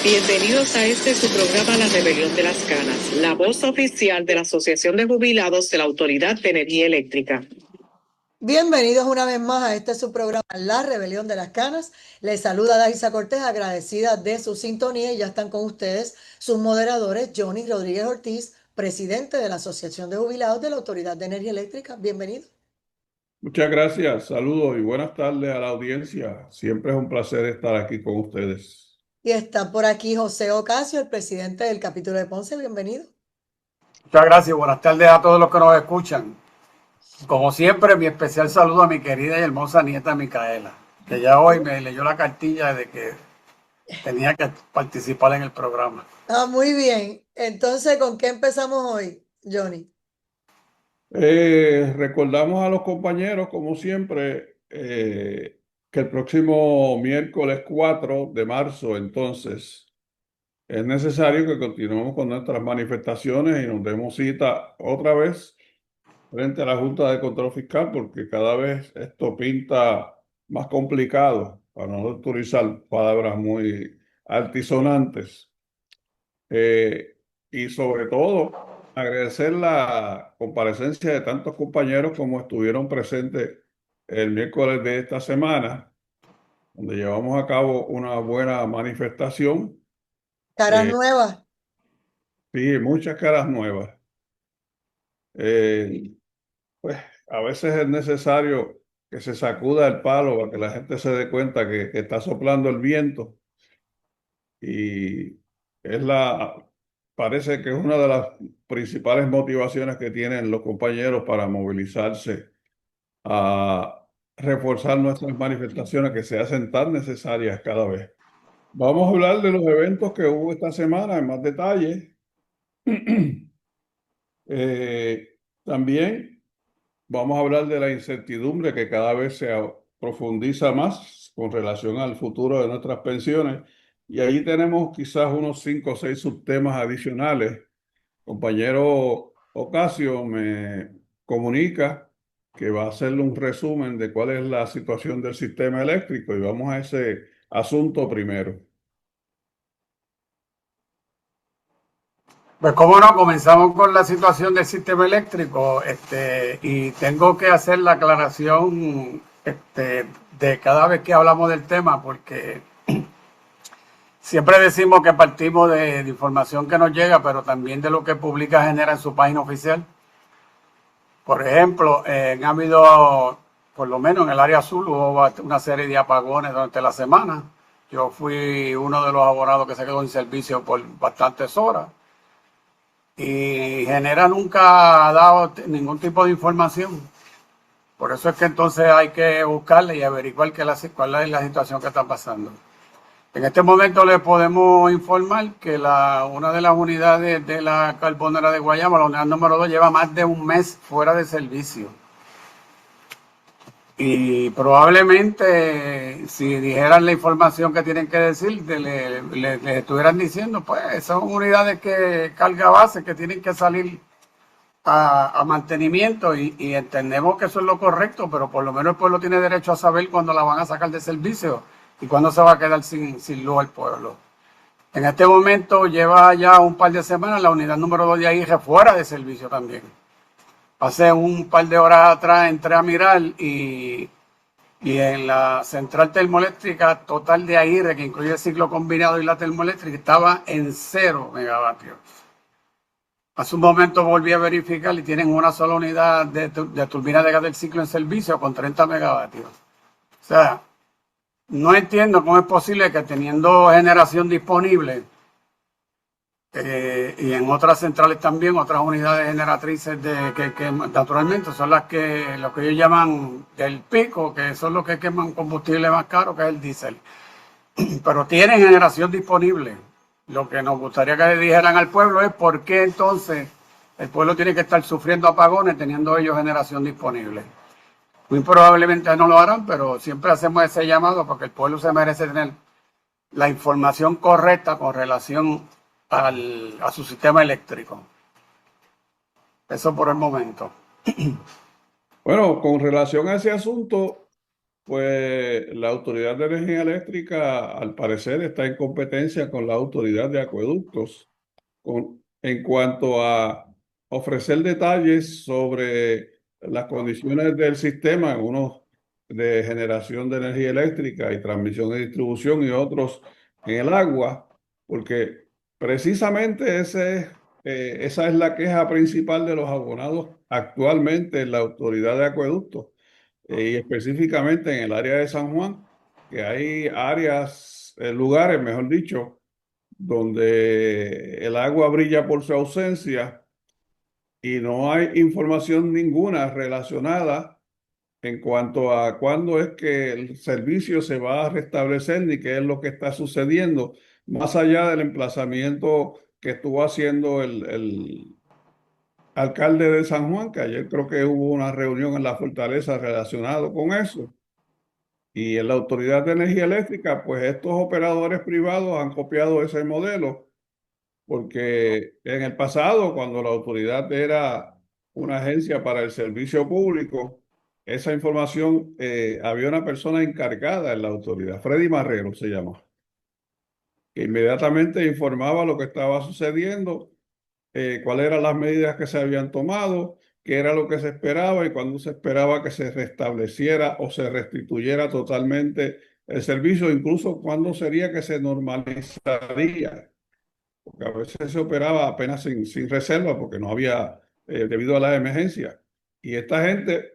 Bienvenidos a este su programa La Rebelión de las Canas, la voz oficial de la Asociación de Jubilados de la Autoridad de Energía Eléctrica. Bienvenidos una vez más a este su programa La Rebelión de las Canas. Les saluda Daisa Cortés, agradecida de su sintonía, y ya están con ustedes sus moderadores, Johnny Rodríguez Ortiz, presidente de la Asociación de Jubilados de la Autoridad de Energía Eléctrica. Bienvenido. Muchas gracias, saludos y buenas tardes a la audiencia. Siempre es un placer estar aquí con ustedes. Y está por aquí José Ocasio, el presidente del capítulo de Ponce. Bienvenido. Muchas gracias, buenas tardes a todos los que nos escuchan. Como siempre, mi especial saludo a mi querida y hermosa nieta Micaela, que ya hoy me leyó la cartilla de que tenía que participar en el programa. Muy bien. Entonces, ¿con qué empezamos hoy, Johnny? Recordamos a los compañeros, como siempre, que el próximo miércoles 4 de marzo, entonces, es necesario que continuemos con nuestras manifestaciones y nos demos cita otra vez frente a la Junta de Control Fiscal, porque cada vez esto pinta más complicado, para no utilizar palabras muy altisonantes. Y sobre todo, agradecer la comparecencia de tantos compañeros como estuvieron presentes el miércoles de esta semana, donde llevamos a cabo una buena manifestación. Caras nuevas. Sí, muchas caras nuevas. Pues a veces es necesario que se sacuda el palo para que la gente se dé cuenta que está soplando el viento, y parece que es una de las principales motivaciones que tienen los compañeros para movilizarse a reforzar nuestras manifestaciones que se hacen tan necesarias cada vez. Vamos a hablar de los eventos que hubo esta semana en más detalle. También vamos a hablar de la incertidumbre que cada vez se profundiza más con relación al futuro de nuestras pensiones. Y ahí tenemos quizás unos 5 o 6 subtemas adicionales. Compañero Ocasio me comunica que va a hacerle un resumen de cuál es la situación del sistema eléctrico, y vamos a ese asunto primero. Pues cómo no, comenzamos con la situación del sistema eléctrico, y tengo que hacer la aclaración de cada vez que hablamos del tema, porque siempre decimos que partimos de información que nos llega, pero también de lo que Publica genera en su página oficial. Por ejemplo, ha habido, por lo menos en el área azul, hubo una serie de apagones durante la semana. Yo fui uno de los abonados que se quedó en servicio por bastantes horas. Y Genera nunca ha dado ningún tipo de información. Por eso es que entonces hay que buscarle y averiguar cuál es la situación que está pasando. En este momento le podemos informar que una de las unidades de la Carbonera de Guayama, la unidad número 2, lleva más de un mes fuera de servicio. Y probablemente, si dijeran la información que tienen que decir, les estuvieran diciendo, pues son unidades que carga base, que tienen que salir a mantenimiento, y entendemos que eso es lo correcto, pero por lo menos el pueblo tiene derecho a saber cuándo la van a sacar de servicio y cuándo se va a quedar sin luz al pueblo. En este momento lleva ya un par de semanas la unidad número 2 de Aguirre fuera de servicio también. Hace un par de horas atrás entré a mirar y en la central termoeléctrica total de Aguirre, que incluye el ciclo combinado y la termoeléctrica, estaba en 0 megavatios. Hace un momento volví a verificar y tienen una sola unidad de turbina de gas del ciclo en servicio con 30 megavatios. O sea, no entiendo cómo es posible que teniendo generación disponible, y en otras centrales también, otras unidades generatrices que naturalmente son lo que ellos llaman del pico, que son los que queman combustible más caro, que es el diésel. Pero tienen generación disponible. Lo que nos gustaría que le dijeran al pueblo es por qué entonces el pueblo tiene que estar sufriendo apagones teniendo ellos generación disponible. Muy probablemente no lo harán, pero siempre hacemos ese llamado porque el pueblo se merece tener la información correcta con relación a su sistema eléctrico. Eso por el momento. Bueno, con relación a ese asunto, Pues la Autoridad de Energía Eléctrica, al parecer, está en competencia con la Autoridad de Acueductos en cuanto a ofrecer detalles sobre las condiciones del sistema, unos de generación de energía eléctrica y transmisión y distribución y otros en el agua, porque precisamente esa es la queja principal de los abonados actualmente en la Autoridad de Acueductos y específicamente en el área de San Juan, que hay áreas, lugares, mejor dicho, donde el agua brilla por su ausencia y no hay información ninguna relacionada en cuanto a cuándo es que el servicio se va a restablecer ni qué es lo que está sucediendo, más allá del emplazamiento que estuvo haciendo el alcalde de San Juan, que ayer creo que hubo una reunión en la fortaleza relacionado con eso. Y en la Autoridad de Energía Eléctrica, pues estos operadores privados han copiado ese modelo, porque en el pasado, cuando la autoridad era una agencia para el servicio público, esa información, había una persona encargada en la autoridad, Freddy Marrero se llama, que inmediatamente informaba lo que estaba sucediendo, cuáles eran las medidas que se habían tomado, qué era lo que se esperaba y cuándo se esperaba que se restableciera o se restituyera totalmente el servicio, incluso cuándo sería que se normalizaría, porque a veces se operaba apenas sin reserva porque no había, debido a las emergencias. Y esta gente,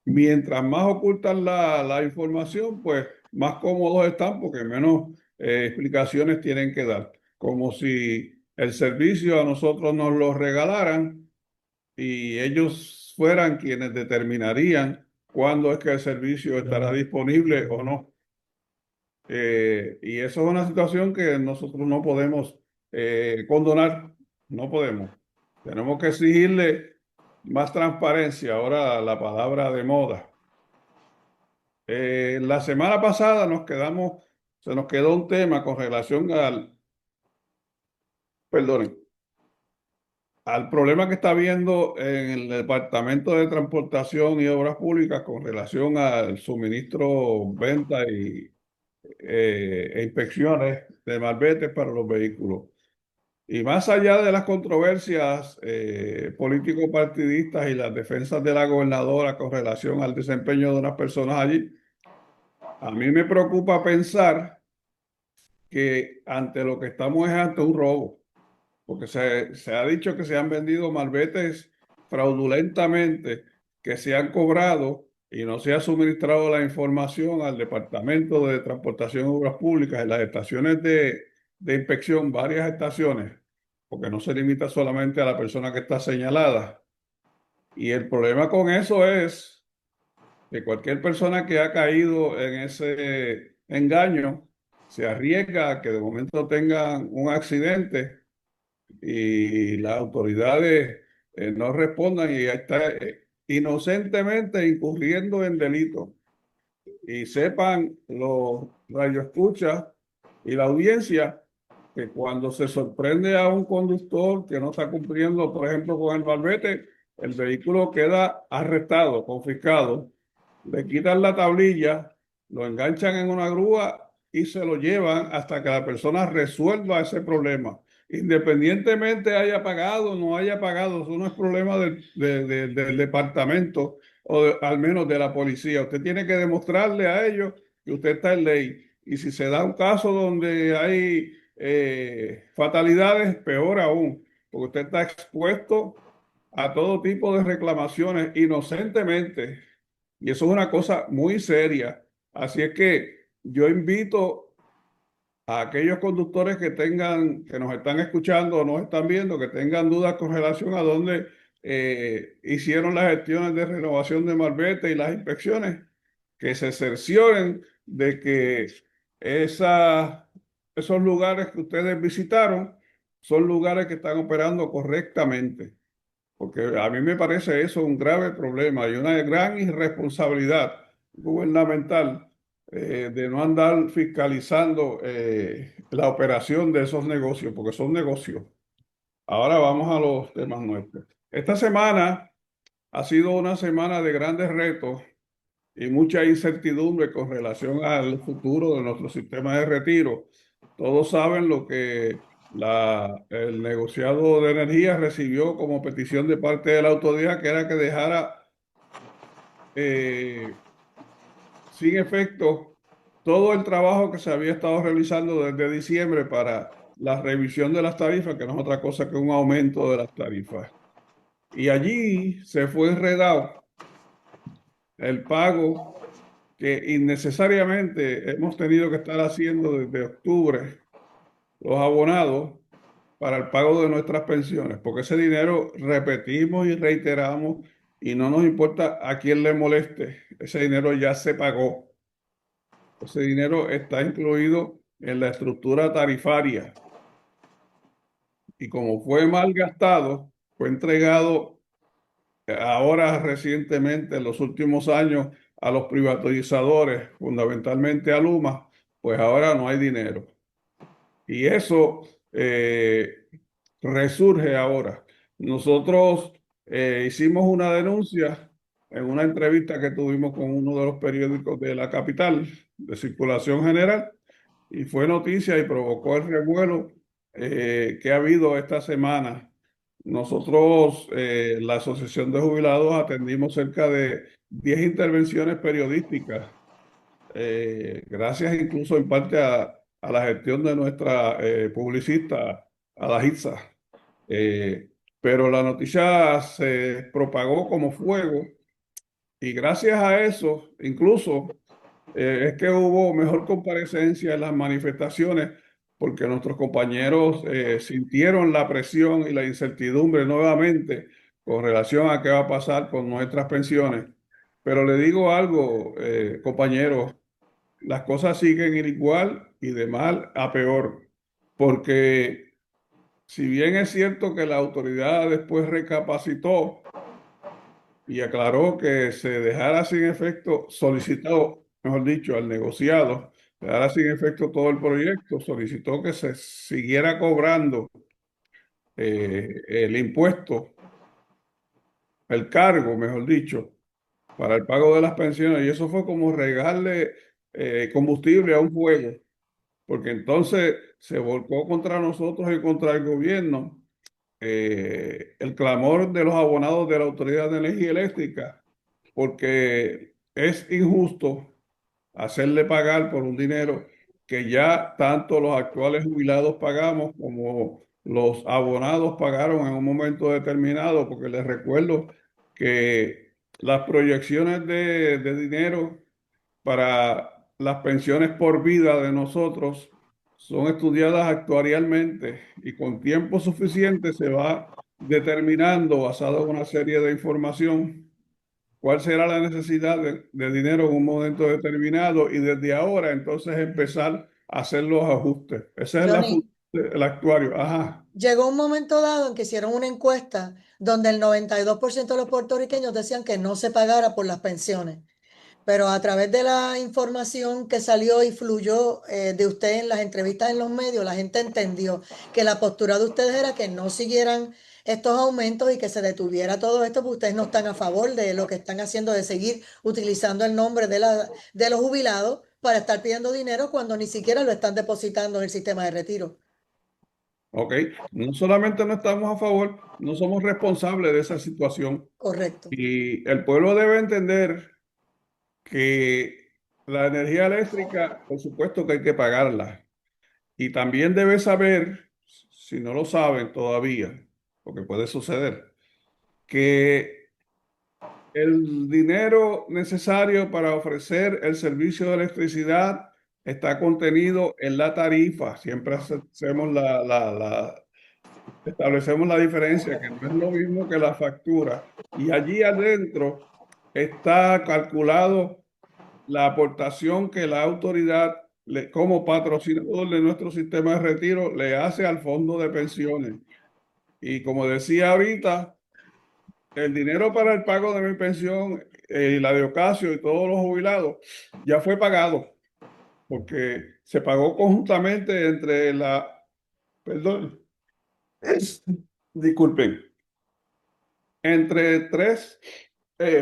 mientras más ocultan la información, pues más cómodos están porque menos explicaciones tienen que dar. Como si el servicio a nosotros nos lo regalaran y ellos fueran quienes determinarían cuándo es que el servicio estará disponible o no. Y eso es una situación que nosotros no podemos condonar, no podemos. Tenemos que exigirle más transparencia, ahora la palabra de moda. La semana pasada se nos quedó un tema con relación perdonen, al problema que está habiendo en el Departamento de Transportación y Obras Públicas con relación al suministro, venta e inspecciones de malvete para los vehículos. Y más allá de las controversias político-partidistas y las defensas de la gobernadora con relación al desempeño de unas personas allí, a mí me preocupa pensar que ante lo que estamos es ante un robo, porque se ha dicho que se han vendido malbetes fraudulentamente, que se han cobrado y no se ha suministrado la información al Departamento de Transportación y Obras Públicas en las estaciones de inspección, varias estaciones, porque no se limita solamente a la persona que está señalada. Y el problema con eso es que cualquier persona que ha caído en ese engaño se arriesga a que de momento tengan un accidente y las autoridades no respondan y está inocentemente incurriendo en delito. Y sepan los radioescuchas y la audiencia que cuando se sorprende a un conductor que no está cumpliendo, por ejemplo, con el malvete, el vehículo queda arrestado, confiscado, le quitan la tablilla, lo enganchan en una grúa y se lo llevan hasta que la persona resuelva ese problema. Independientemente haya pagado o no haya pagado, eso no es problema del departamento al menos de la policía. Usted tiene que demostrarle a ellos que usted está en ley. Y si se da un caso donde hay fatalidades, peor aún, porque usted está expuesto a todo tipo de reclamaciones inocentemente. Y eso es una cosa muy seria. Así es que yo invito a aquellos conductores que nos están escuchando o nos están viendo, que tengan dudas con relación a dónde hicieron las gestiones de renovación de malvete y las inspecciones, que se cercioren de que esos lugares que ustedes visitaron son lugares que están operando correctamente. Porque a mí me parece eso un grave problema y una gran irresponsabilidad gubernamental de no andar fiscalizando la operación de esos negocios, porque son negocios. Ahora vamos a los temas nuestros. Esta semana ha sido una semana de grandes retos y mucha incertidumbre con relación al futuro de nuestro sistema de retiro. Todos saben lo que el negociado de energía recibió como petición de parte de la autoridad, que era que dejara eh, sin efecto todo el trabajo que se había estado realizando desde diciembre para la revisión de las tarifas, que no es otra cosa que un aumento de las tarifas. Y allí se fue enredado el pago que innecesariamente hemos tenido que estar haciendo desde octubre, los abonados, para el pago de nuestras pensiones, porque ese dinero repetimos y reiteramos y no nos importa a quién le moleste, ese dinero ya se pagó, ese dinero está incluido en la estructura tarifaria y como fue mal gastado, fue entregado ahora recientemente, en los últimos años, a los privatizadores, fundamentalmente a Luma, pues ahora no hay dinero. Y eso resurge ahora. Nosotros hicimos una denuncia en una entrevista que tuvimos con uno de los periódicos de la capital, de circulación general, y fue noticia y provocó el revuelo que ha habido esta semana. Nosotros, la Asociación de Jubilados, atendimos cerca de 10 intervenciones periodísticas, gracias incluso en parte a la gestión de nuestra publicista, Adahitza. Pero la noticia se propagó como fuego y gracias a eso, incluso es que hubo mejor comparecencia en las manifestaciones porque nuestros compañeros sintieron la presión y la incertidumbre nuevamente con relación a qué va a pasar con nuestras pensiones. Pero le digo algo, compañeros, las cosas siguen igual y de mal a peor, porque si bien es cierto que la autoridad después recapacitó, y aclaró que se dejara sin efecto, solicitó, mejor dicho, al negociado, dejara sin efecto todo el proyecto, solicitó que se siguiera cobrando el impuesto, el cargo, mejor dicho, para el pago de las pensiones. Y eso fue como regarle combustible a un fuego, porque entonces se volcó contra nosotros y contra el gobierno el clamor de los abonados de la Autoridad de Energía Eléctrica, porque es injusto hacerle pagar por un dinero que ya tanto los actuales jubilados pagamos como los abonados pagaron en un momento determinado, porque les recuerdo que las proyecciones de dinero para las pensiones por vida de nosotros son estudiadas actuarialmente y con tiempo suficiente se va determinando, basado en una serie de información, cuál será la necesidad de dinero en un momento determinado y desde ahora entonces empezar a hacer los ajustes. Esa es la Johnny, función del actuario. Ajá. llegó un momento dado en que hicieron una encuesta donde el 92% de los puertorriqueños decían que no se pagara por las pensiones. Pero a través de la información que salió y fluyó de usted en las entrevistas en los medios, la gente entendió que la postura de ustedes era que no siguieran estos aumentos y que se detuviera todo esto, porque ustedes no están a favor de lo que están haciendo de seguir utilizando el nombre de los jubilados para estar pidiendo dinero cuando ni siquiera lo están depositando en el sistema de retiro. Ok. No solamente no estamos a favor, no somos responsables de esa situación. Correcto. Y el pueblo debe entender que la energía eléctrica, por supuesto que hay que pagarla. Y también debe saber, si no lo saben todavía, porque puede suceder, que el dinero necesario para ofrecer el servicio de electricidad está contenido en la tarifa. Siempre hacemos establecemos la diferencia, que no es lo mismo que la factura. Y allí adentro está calculado la aportación que la autoridad, como patrocinador de nuestro sistema de retiro, le hace al fondo de pensiones. Y como decía ahorita, el dinero para el pago de mi pensión y la de Ocasio y todos los jubilados ya fue pagado, porque se pagó conjuntamente entre perdón, disculpen, entre tres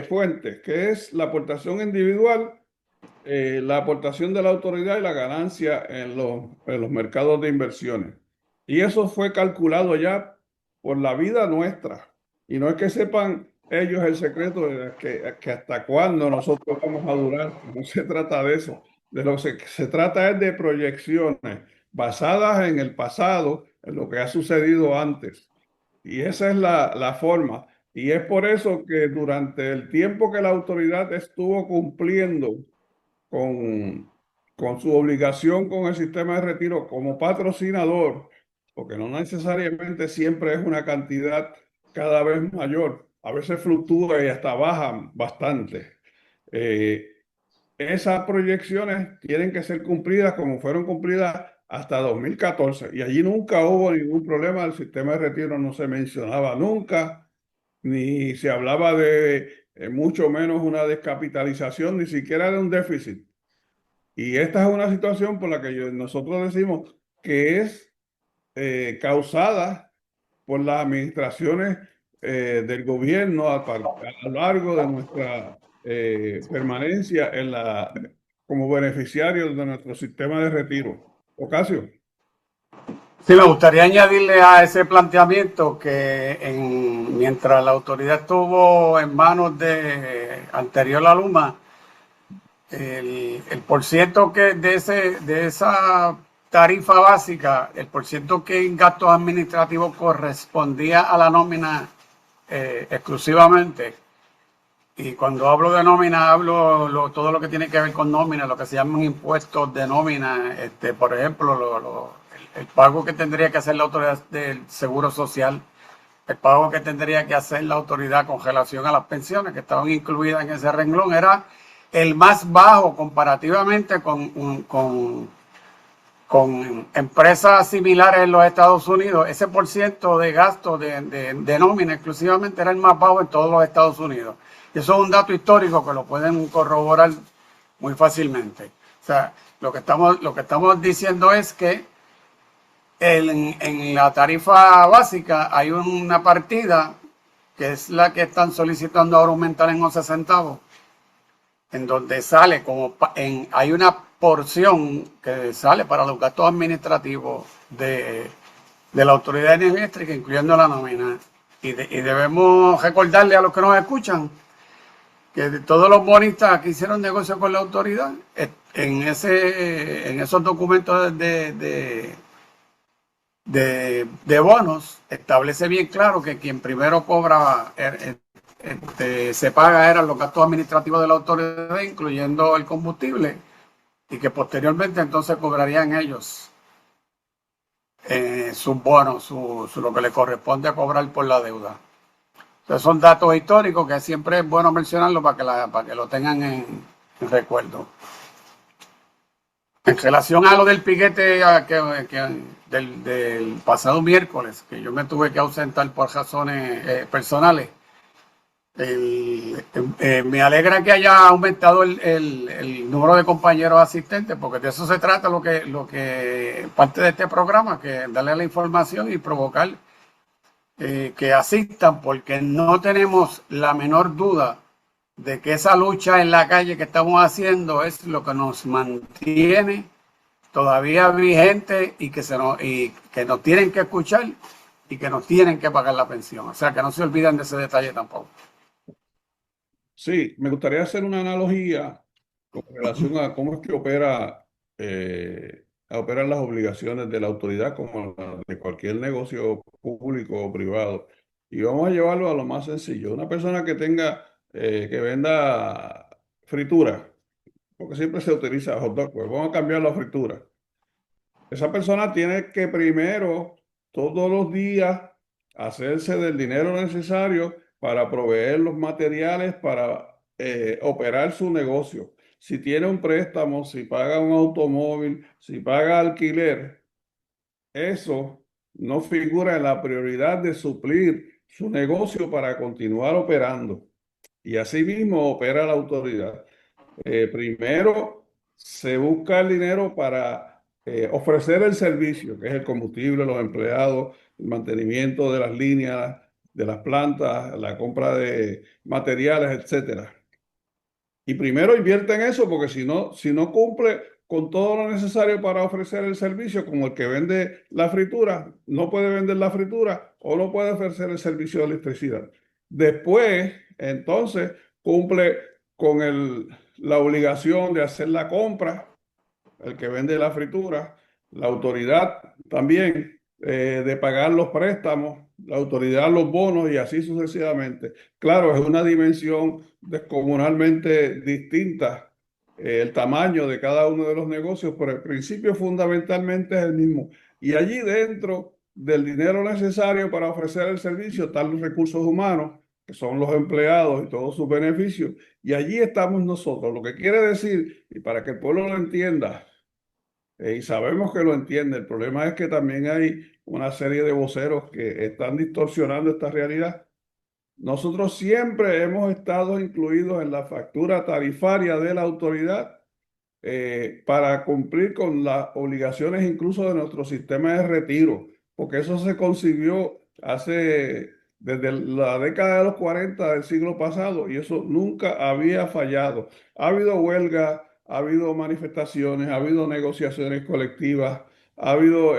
fuentes, que es la aportación individual, la aportación de la autoridad y la ganancia en los mercados de inversiones. Y eso fue calculado ya por la vida nuestra. Y no es que sepan ellos el secreto de que hasta cuándo nosotros vamos a durar. No se trata de eso. De lo que se trata es de proyecciones basadas en el pasado, en lo que ha sucedido antes. Y esa es la forma. Y es por eso que durante el tiempo que la autoridad estuvo cumpliendo con, con su obligación con el sistema de retiro como patrocinador, porque no necesariamente siempre es una cantidad cada vez mayor, a veces fluctúa y hasta baja bastante. Eh, Esas proyecciones tienen que ser cumplidas como fueron cumplidas hasta 2014 y allí nunca hubo ningún problema, el sistema de retiro no se mencionaba nunca, ni se hablaba de mucho menos una descapitalización, ni siquiera de un déficit. Y esta es una situación por la que nosotros decimos que es causada por las administraciones del gobierno a lo largo de nuestra permanencia como beneficiarios de nuestro sistema de retiro. Ocasio. Sí, me gustaría añadirle a ese planteamiento que mientras la autoridad estuvo en manos de anterior a Luma, el porciento que de esa tarifa básica, el porciento que en gastos administrativos correspondía a la nómina exclusivamente. Y cuando hablo de nómina, hablo todo lo que tiene que ver con nómina, lo que se llaman impuestos de nómina, por ejemplo, el pago que tendría que hacer la autoridad del Seguro Social, el pago que tendría que hacer la autoridad con relación a las pensiones que estaban incluidas en ese renglón, era el más bajo comparativamente con empresas similares en los Estados Unidos. Ese porciento de gasto de nómina exclusivamente era el más bajo en todos los Estados Unidos. Y eso es un dato histórico que lo pueden corroborar muy fácilmente. O sea, lo que estamos diciendo es que en la tarifa básica hay una partida que es la que están solicitando ahora aumentar en 11 centavos, en donde sale hay una porción que sale para los gastos administrativos de la Autoridad de Energía Eléctrica, incluyendo la nómina. Y debemos recordarle a los que nos escuchan que todos los bonistas que hicieron negocio con la autoridad, en esos documentos de bonos, establece bien claro que quien primero cobra, se paga eran los gastos administrativos de la autoridad, incluyendo el combustible, y que posteriormente entonces cobrarían ellos sus bonos, lo que le corresponde a cobrar por la deuda. Entonces son datos históricos que siempre es bueno mencionarlo para que lo tengan en recuerdo. En relación a lo del piquete del pasado miércoles, que yo me tuve que ausentar por razones personales, me alegra que haya aumentado el número de compañeros asistentes, porque de eso se trata lo que parte de este programa, que darle la información y provocar que asistan, porque no tenemos la menor duda de que esa lucha en la calle que estamos haciendo es lo que nos mantiene todavía vigente y que nos tienen que escuchar y que nos tienen que pagar la pensión. O sea, que no se olviden de ese detalle tampoco. Sí, me gustaría hacer una analogía con relación a cómo es que operan las obligaciones de la autoridad como la de cualquier negocio público o privado. Y vamos a llevarlo a lo más sencillo. Una persona que venda fritura, porque siempre se utiliza hot dog, pues vamos a cambiar la fritura. Esa persona tiene que primero, todos los días, hacerse del dinero necesario para proveer los materiales para operar su negocio. Si tiene un préstamo, si paga un automóvil, si paga alquiler, eso no figura en la prioridad de suplir su negocio para continuar operando. Y así mismo opera la autoridad. Primero se busca el dinero para ofrecer el servicio, que es el combustible, los empleados, el mantenimiento de las líneas, de las plantas, la compra de materiales, etcétera. Y primero invierte en eso porque si no cumple con todo lo necesario para ofrecer el servicio, como el que vende la fritura, no puede vender la fritura o no puede ofrecer el servicio de electricidad. Después, entonces, cumple con la obligación de hacer la compra, el que vende la fritura, la autoridad también de pagar los préstamos, la autoridad los bonos y así sucesivamente. Claro, es una dimensión descomunalmente distinta el tamaño de cada uno de los negocios, pero el principio fundamentalmente es el mismo. Y allí dentro del dinero necesario para ofrecer el servicio están los recursos humanos, que son los empleados y todos sus beneficios, y allí estamos nosotros. Lo que quiere decir, y para que el pueblo lo entienda, y sabemos que lo entiende. El problema es que también hay una serie de voceros que están distorsionando esta realidad. Nosotros siempre hemos estado incluidos en la factura tarifaria de la autoridad para cumplir con las obligaciones incluso de nuestro sistema de retiro, porque eso se concibió desde la década de los 40 del siglo pasado y eso nunca había fallado. Ha habido huelgas, ha habido manifestaciones, ha habido negociaciones colectivas, ha habido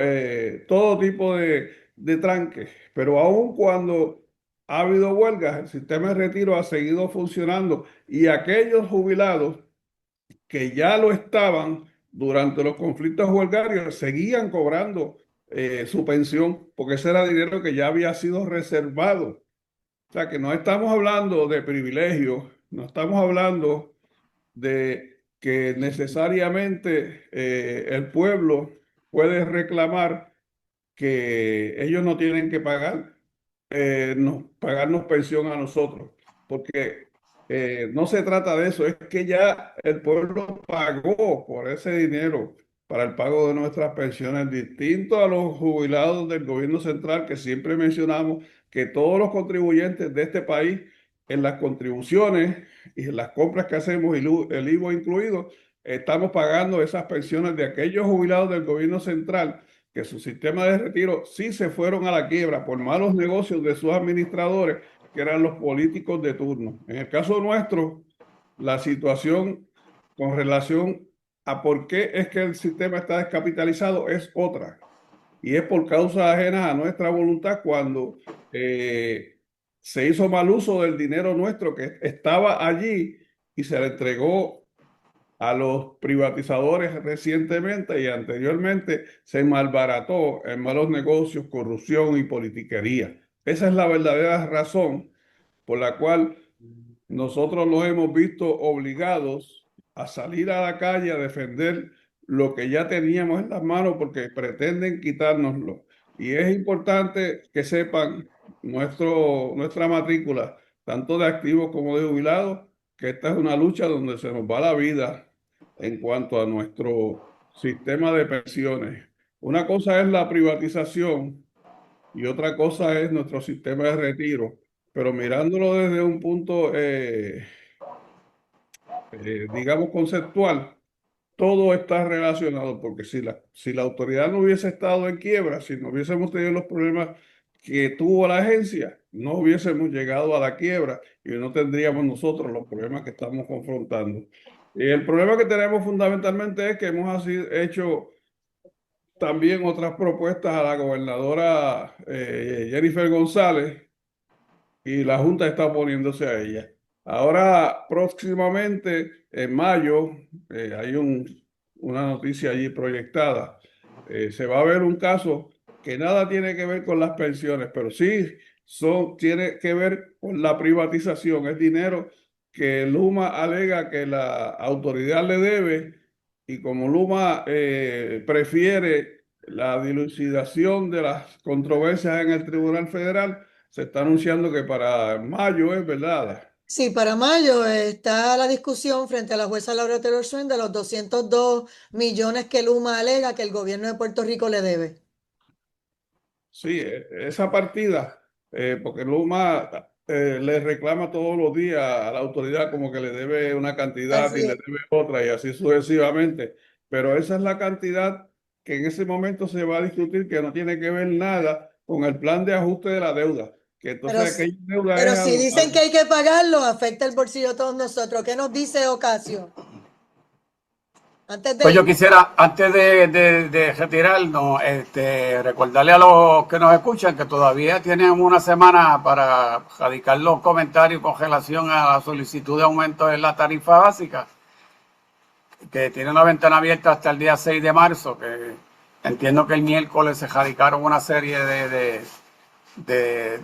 todo tipo de tranques, pero aun cuando ha habido huelgas, el sistema de retiro ha seguido funcionando y aquellos jubilados que ya lo estaban durante los conflictos huelgarios, seguían cobrando su pensión, porque ese era dinero que ya había sido reservado. O sea que no estamos hablando de privilegios, no estamos hablando de que necesariamente el pueblo puede reclamar que ellos no tienen que pagarnos pensión a nosotros, porque no se trata de eso, es que ya el pueblo pagó por ese dinero para el pago de nuestras pensiones, distinto a los jubilados del gobierno central que siempre mencionamos que todos los contribuyentes de este país en las contribuciones y en las compras que hacemos, el IVA incluido, estamos pagando esas pensiones de aquellos jubilados del gobierno central que su sistema de retiro sí se fueron a la quiebra por malos negocios de sus administradores, que eran los políticos de turno. En el caso nuestro, la situación con relación a por qué es que el sistema está descapitalizado es otra. Y es por causas ajenas a nuestra voluntad cuando se hizo mal uso del dinero nuestro que estaba allí y se le entregó a los privatizadores recientemente y anteriormente se malbarató en malos negocios, corrupción y politiquería. Esa es la verdadera razón por la cual nosotros nos hemos visto obligados a salir a la calle a defender lo que ya teníamos en las manos porque pretenden quitárnoslo. Y es importante que sepan nuestra matrícula, tanto de activos como de jubilados, que esta es una lucha donde se nos va la vida en cuanto a nuestro sistema de pensiones. Una cosa es la privatización y otra cosa es nuestro sistema de retiro, pero mirándolo desde un punto, digamos, conceptual, todo está relacionado, porque si la autoridad no hubiese estado en quiebra, si no hubiésemos tenido los problemas que tuvo la agencia, no hubiésemos llegado a la quiebra y no tendríamos nosotros los problemas que estamos confrontando. Y el problema que tenemos fundamentalmente es que hemos hecho también otras propuestas a la gobernadora Jennifer González y la Junta está oponiéndose a ella. Ahora, próximamente, en mayo, hay una noticia allí proyectada. Se va a ver un caso que nada tiene que ver con las pensiones, pero sí tiene que ver con la privatización. Es dinero que Luma alega que la autoridad le debe y como Luma prefiere la dilucidación de las controversias en el Tribunal Federal, se está anunciando que para mayo es verdad. Sí, para mayo está la discusión frente a la jueza Laura Taylor Swain de los 202 millones que Luma alega que el gobierno de Puerto Rico le debe. Sí, esa partida, porque Luma le reclama todos los días a la autoridad como que le debe una cantidad Así y le es. debe otra y así sucesivamente. Pero esa es la cantidad que en ese momento se va a discutir que no tiene que ver nada con el plan de ajuste de la deuda, que Pero, entonces aquella deuda pero es si dicen que hay que pagarlo, afecta el bolsillo de todos nosotros. ¿Qué nos dice Ocasio? Antes de Pues yo ir. quisiera, antes de retirarnos, recordarle a los que nos escuchan que todavía tienen una semana para radicar los comentarios con relación a la solicitud de aumento en la tarifa básica, que tiene una ventana abierta hasta el día 6 de marzo, que entiendo que el miércoles se radicaron una serie de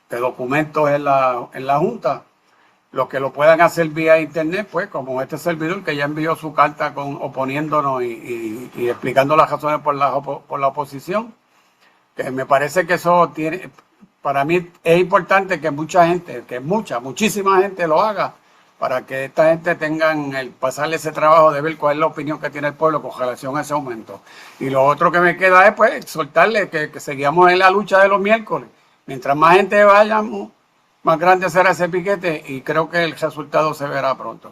documentos en la Junta. Los que lo puedan hacer vía internet, pues como este servidor que ya envió su carta oponiéndonos y explicando las razones por la oposición, que me parece que eso tiene, para mí es importante que mucha gente, muchísima gente lo haga, para que esta gente tengan pasarle ese trabajo de ver cuál es la opinión que tiene el pueblo con relación a ese aumento. Y lo otro que me queda es pues soltarle que seguimos en la lucha de los miércoles. Mientras más gente vayamos, más grande será ese piquete y creo que el resultado se verá pronto.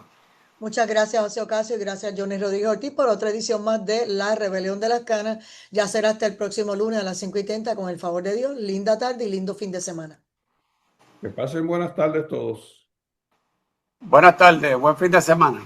Muchas gracias, José Ocasio, y gracias, Johnny Rodríguez Ortiz, por otra edición más de La Rebelión de las Canas. Ya será hasta el próximo lunes a las 5:30, con el favor de Dios. Linda tarde y lindo fin de semana. Que pasen buenas tardes todos. Buenas tardes, buen fin de semana.